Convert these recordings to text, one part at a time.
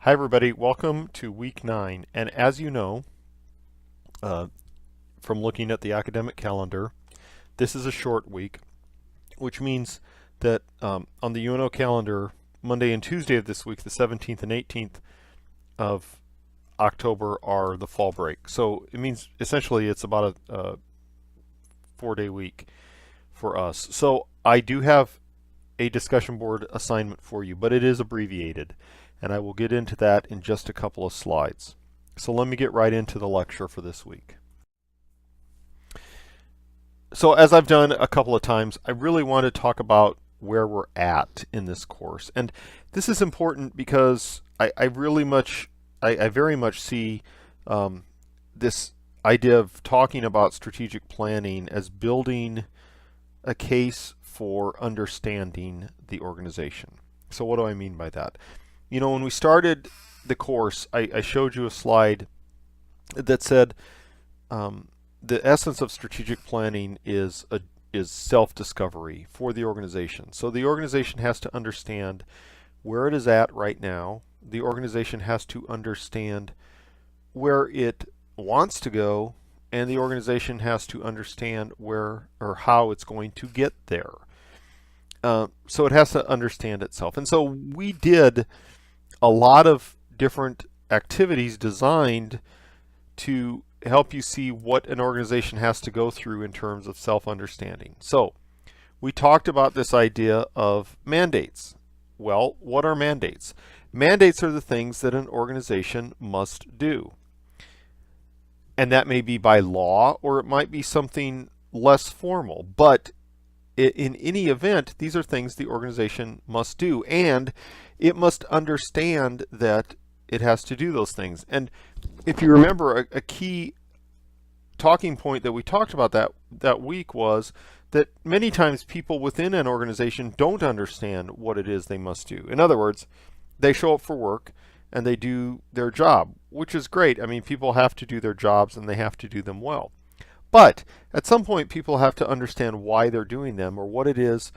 Hi everybody, welcome to week 9. And as you know, from looking at the academic calendar, this is a short week, which means that on the UNO calendar, Monday and Tuesday of this week, the 17th and 18th of October, are the fall break. So it means essentially it's about a 4-day week for us. So I do have a discussion board assignment for you, but it is abbreviated, and I will get into that in just a couple of slides. So let me get right into the lecture for this week. So as I've done a couple of times, I really want to talk about where we're at in this course. And this is important because I very much see this idea of talking about strategic planning as building a case for understanding the organization. So what do I mean by that? You know, when we started the course, I showed you a slide that said the essence of strategic planning is self-discovery for the organization. So the organization has to understand where it is at right now. The organization has to understand where it wants to go, and the organization has to understand where or how it's going to get there. So it has to understand itself. And so we did a lot of different activities designed to help you see what an organization has to go through in terms of self-understanding. So we talked about this idea of mandates. Well, what are mandates? Mandates are the things that an organization must do. And that may be by law, or it might be something less formal. But in any event, these are things the organization must do, and it must understand that it has to do those things. And if you remember, a key talking point that we talked about that week was that many times people within an organization don't understand what it is they must do. In other words, they show up for work and they do their job, which is great. I mean, people have to do their jobs and they have to do them well. But at some point, people have to understand why they're doing them or what it is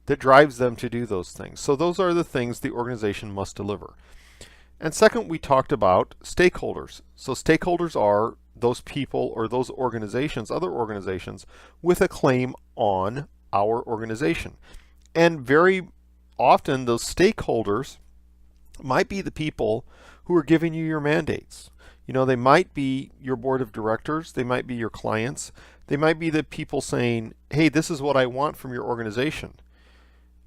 that drives them to do those things. So those are the things the organization must deliver. And second, we talked about stakeholders. So stakeholders are those people or those organizations, other organizations, with a claim on our organization. And very often, those stakeholders might be the people who are giving you your mandates. You know, they might be your board of directors, they might be your clients, they might be the people saying, hey, this is what I want from your organization.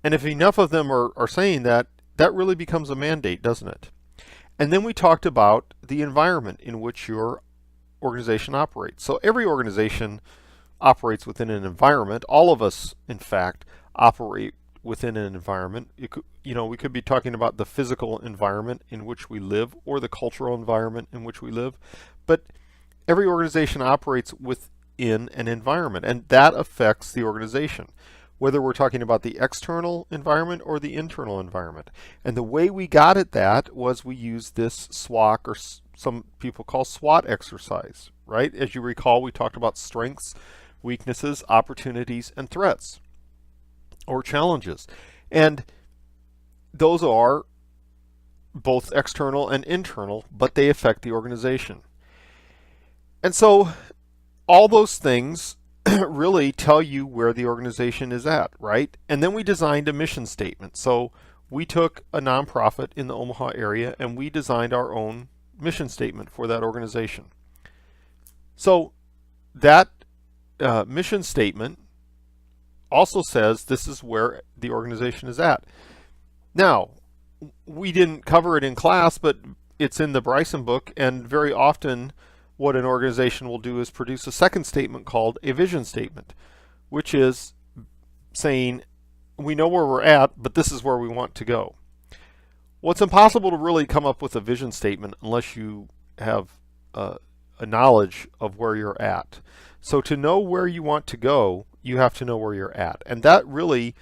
And if enough of them are saying that, that really becomes a mandate, doesn't it? And then we talked about the environment in which your organization operates. So every organization operates within an environment. All of us, in fact, operate within an environment. You know, we could be talking about the physical environment in which we live or the cultural environment in which we live. But every organization operates within an environment, and that affects the organization, whether we're talking about the external environment or the internal environment. And the way we got at that was we used this SWOT, or some people call SWOT exercise, right? As you recall, we talked about strengths, weaknesses, opportunities, and threats, or challenges. And those are both external and internal, but they affect the organization. And so all those things really tell you where the organization is at, right? And then we designed a mission statement. So we took a nonprofit in the Omaha area and we designed our own mission statement for that organization. So that mission statement also says this is where the organization is at. Now, we didn't cover it in class, but it's in the Bryson book, and very often what an organization will do is produce a second statement called a vision statement, which is saying we know where we're at, but this is where we want to go. Well, it's impossible to really come up with a vision statement unless you have a knowledge of where you're at. So to know where you want to go, you have to know where you're at. And that really,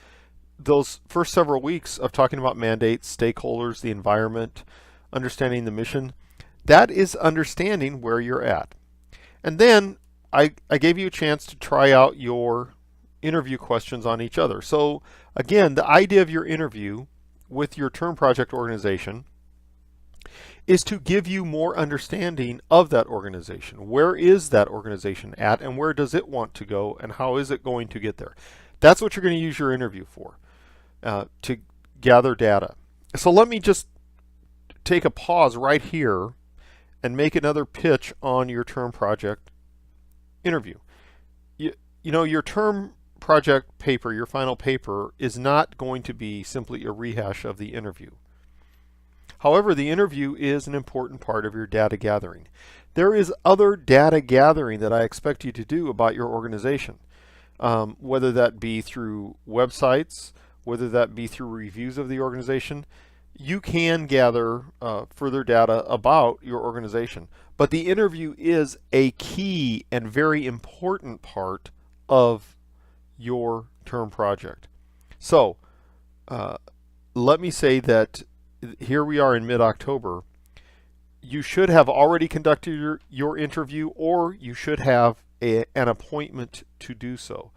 those first several weeks of talking about mandates, stakeholders, the environment, understanding the mission, that is understanding where you're at. And then I gave you a chance to try out your interview questions on each other. So again, the idea of your interview with your term project organization is to give you more understanding of that organization. Where is that organization at, and where does it want to go, and how is it going to get there? That's what you're going to use your interview for, to gather data. So let me just take a pause right here and make another pitch on your term project interview. You know, your term project paper, your final paper, is not going to be simply a rehash of the interview. However, the interview is an important part of your data gathering. There is other data gathering that I expect you to do about your organization, whether that be through websites, whether that be through reviews of the organization. You can gather further data about your organization, but the interview is a key and very important part of your term project. So let me say that here we are in mid-October. You should have already conducted your interview, or you should have an appointment to do so.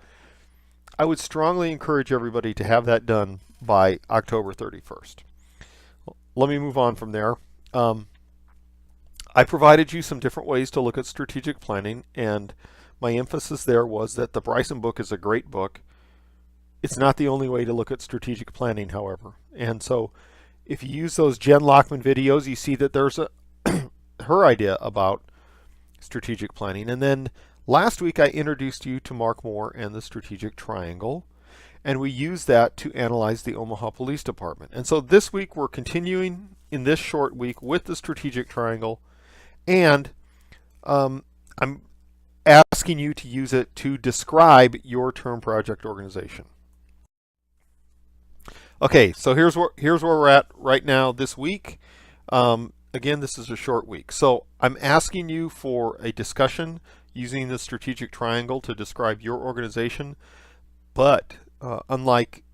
I would strongly encourage everybody to have that done by October 31st. Let me move on from there. I provided you some different ways to look at strategic planning, and my emphasis there was that the Bryson book is a great book. It's not the only way to look at strategic planning, however. And so if you use those Jen Lockman videos, you see that there's her idea about strategic planning. And then last week I introduced you to Mark Moore and the strategic triangle, and we used that to analyze the Omaha Police Department. And so this week we're continuing in this short week with the strategic triangle, and I'm asking you to use it to describe your term project organization. Okay, so here's where we're at right now this week. Again, this is a short week. So I'm asking you for a discussion using the strategic triangle to describe your organization. But unlike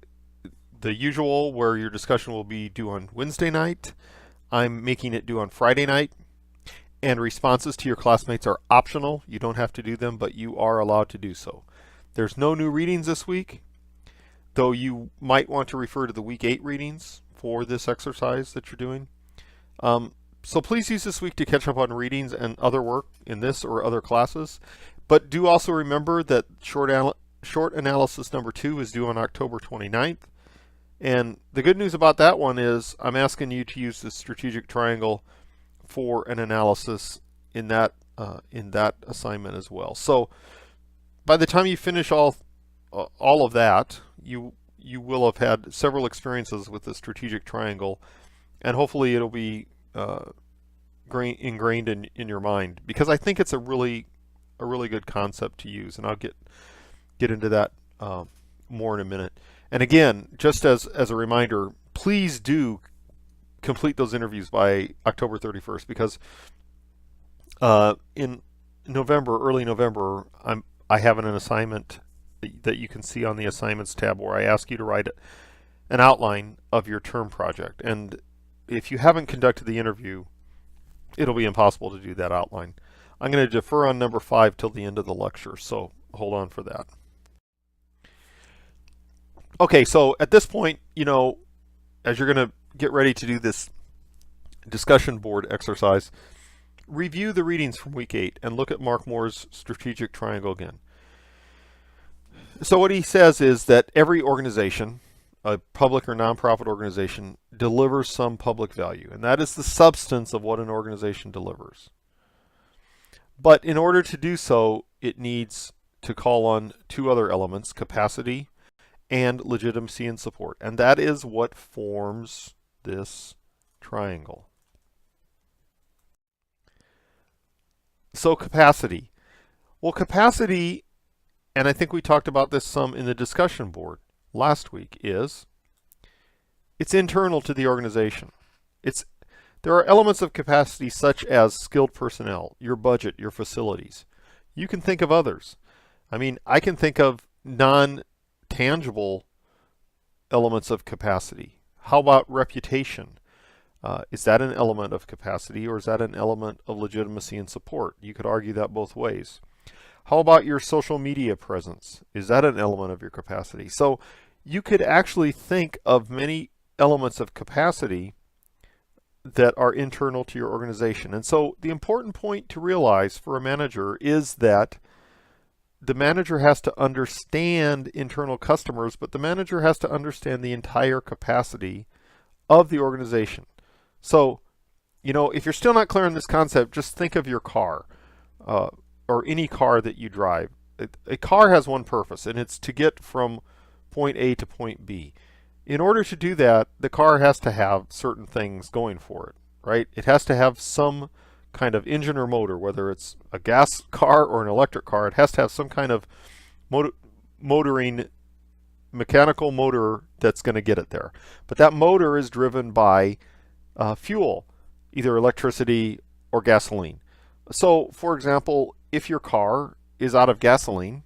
the usual where your discussion will be due on Wednesday night, I'm making it due on Friday night. And responses to your classmates are optional. You don't have to do them, but you are allowed to do so. There's no new readings this week, though you might want to refer to the week 8 readings for this exercise that you're doing. So please use this week to catch up on readings and other work in this or other classes. But do also remember that short analysis number 2 is due on October 29th. And the good news about that one is I'm asking you to use the strategic triangle for an analysis in that assignment as well. So by the time you finish all of that, you will have had several experiences with the strategic triangle, and hopefully it'll be ingrained in your mind, because I think it's a really good concept to use, and I'll get into that more in a minute. And again, just as a reminder, please do complete those interviews by October 31st, because in November, early November, I have an assignment that you can see on the assignments tab where I ask you to write an outline of your term project. And if you haven't conducted the interview, it'll be impossible to do that outline. I'm going to defer on number 5 till the end of the lecture, so hold on for that. Okay, so at this point, you know, as you're going to get ready to do this discussion board exercise, review the readings from week 8 and look at Mark Moore's strategic triangle again. So what he says is that every organization, a public or nonprofit organization, delivers some public value, and that is the substance of what an organization delivers. But in order to do so, it needs to call on 2 other elements: capacity and legitimacy and support. And that is what forms this triangle. So capacity. Well, capacity, and I think we talked about this some in the discussion board last week, it's internal to the organization. There are elements of capacity such as skilled personnel, your budget, your facilities. You can think of others. I mean, I can think of non-tangible elements of capacity. How about reputation? Is that an element of capacity, or is that an element of legitimacy and support? You could argue that both ways. How about your social media presence? Is that an element of your capacity? So you could actually think of many elements of capacity that are internal to your organization. And so the important point to realize for a manager is that the manager has to understand internal customers, but the manager has to understand the entire capacity of the organization. So, if you're still not clear on this concept, just think of your car, or any car that you drive. A car has one purpose, and it's to get from point A to point B. In order to do that, the car has to have certain things going for it, right? It has to have some kind of engine or motor, whether it's a gas car or an electric car. It has to have some kind of motoring mechanical motor that's going to get it there. But that motor is driven by fuel, either electricity or gasoline. So, for example, if your car is out of gasoline,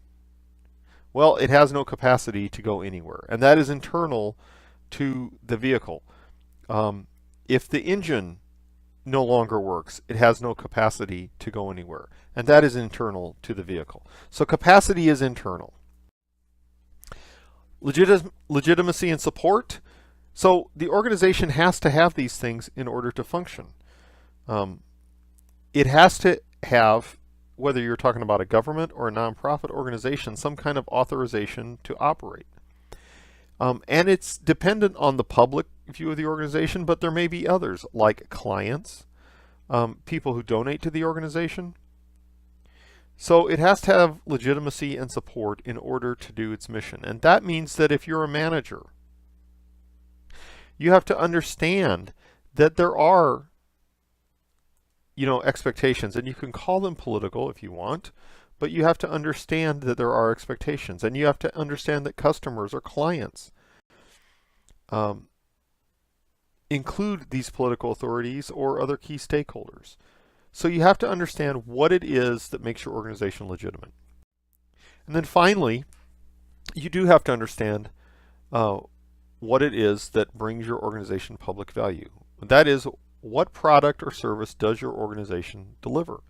well, it has no capacity to go anywhere, and that is internal to the vehicle. If the engine no longer works, it has no capacity to go anywhere, and that is internal to the vehicle. So capacity is internal. Legitimacy and support. So the organization has to have these things in order to function. It has to have, whether you're talking about a government or a nonprofit organization, some kind of authorization to operate. And it's dependent on the public view of the organization, but there may be others, like clients, people who donate to the organization. So it has to have legitimacy and support in order to do its mission. And that means that if you're a manager, you have to understand that there are expectations, and you can call them political if you want, but you have to understand that there are expectations, and you have to understand that customers or clients include these political authorities or other key stakeholders. So you have to understand what it is that makes your organization legitimate. And then finally, you do have to understand what it is that brings your organization public value. That is, what product or service does your organization deliver?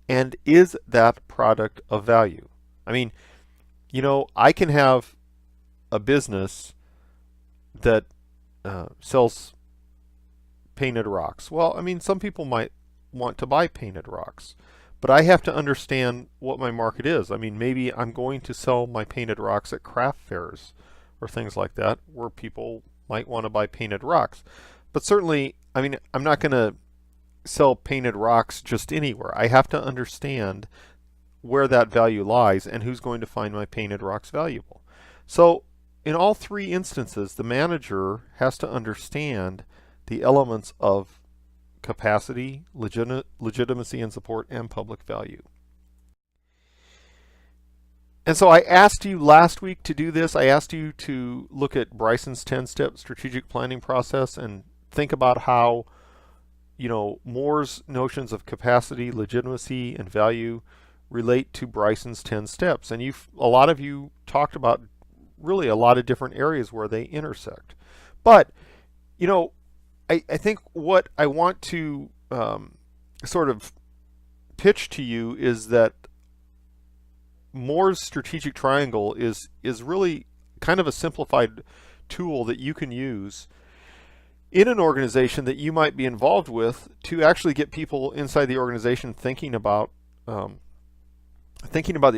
And is that product of value? I mean, I can have a business that sells painted rocks. Well, I mean, some people might want to buy painted rocks, but I have to understand what my market is. I mean, maybe I'm going to sell my painted rocks at craft fairs or things like that, where people might want to buy painted rocks. But certainly, I mean, I'm not going to sell painted rocks just anywhere. I have to understand where that value lies and who's going to find my painted rocks valuable. So in all three instances, the manager has to understand the elements of capacity, legitimacy and support, and public value. And so I asked you last week to do this. I asked you to look at Bryson's 10-step strategic planning process and think about how Moore's notions of capacity, legitimacy, and value relate to Bryson's 10 steps. And a lot of you talked about really a lot of different areas where they intersect. But, I think what I want to sort of pitch to you is that Moore's strategic triangle is really kind of a simplified tool that you can use in an organization that you might be involved with to actually get people inside the organization thinking about the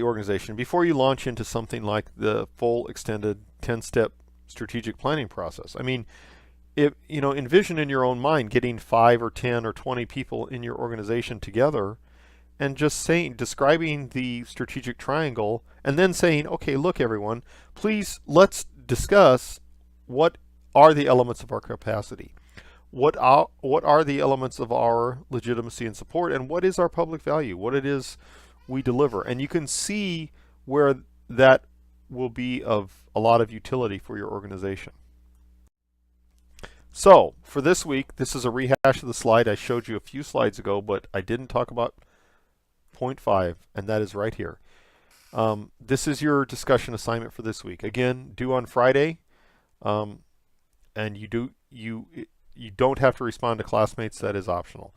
organization before you launch into something like the full extended 10-step strategic planning process. I mean, envision in your own mind getting 5 or 10 or 20 people in your organization together and just describing the strategic triangle, and then saying, okay, look everyone, please let's discuss what are the elements of our capacity, what are the elements of our legitimacy and support, and what is our public value, what it is we deliver. And you can see where that will be of a lot of utility for your organization. So for this week, this is a rehash of the slide I showed you a few slides ago, but I didn't talk about point 5, and that is right here. This is your discussion assignment for this week. Again, due on Friday, and you don't have to respond to classmates. That is optional.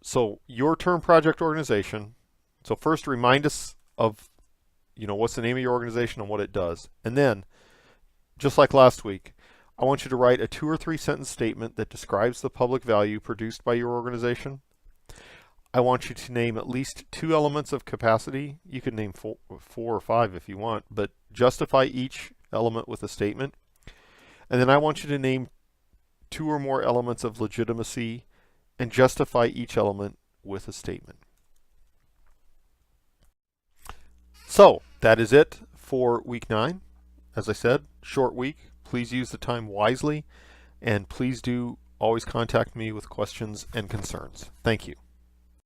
So your term project organization. So first, remind us of what's the name of your organization and what it does, and then, just like last week, I want you to write a 2 or 3 sentence statement that describes the public value produced by your organization. I want you to name at least 2 elements of capacity. You can name 4 or 5 if you want, but justify each element with a statement. And then I want you to name 2 or more elements of legitimacy and justify each element with a statement. So that is it for week 9. As I said, short week. Please use the time wisely, and please do always contact me with questions and concerns. Thank you.